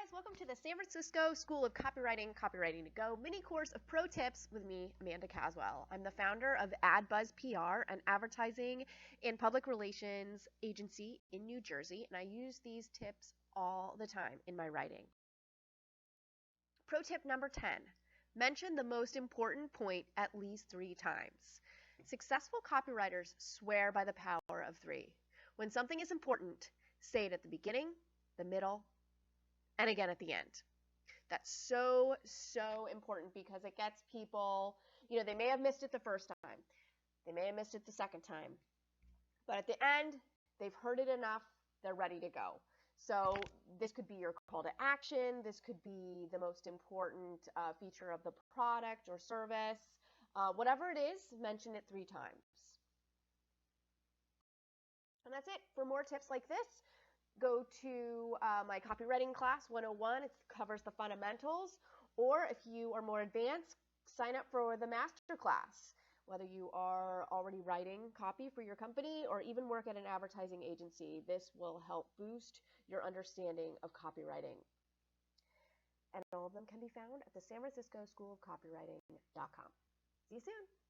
guys, welcome to the San Francisco School of Copywriting, Copywriting to Go mini course of pro tips with me, Amanda Caswell. I'm the founder of AdBuzz PR, an advertising and public relations agency in New Jersey, and I use these tips all the time in my writing. Pro tip number 10, mention the most important point at least 3 times. Successful copywriters swear by the power of 3. When something is important, say it at the beginning, the middle, and again at the end. That's so important because it gets people, they may have missed it the first time. They may have missed it the second time. But at the end, they've heard it enough, they're ready to go. So this could be your call to action. This could be the most important feature of the product or service. Whatever it is, mention it 3 times. And that's it. For more tips like this, go to my copywriting class 101. It covers the fundamentals. Or if you are more advanced, sign up for the master class. Whether you are already writing copy for your company or even work at an advertising agency, this will help boost your understanding of copywriting. And all of them can be found at the San Francisco School of Copywriting.com. See you soon.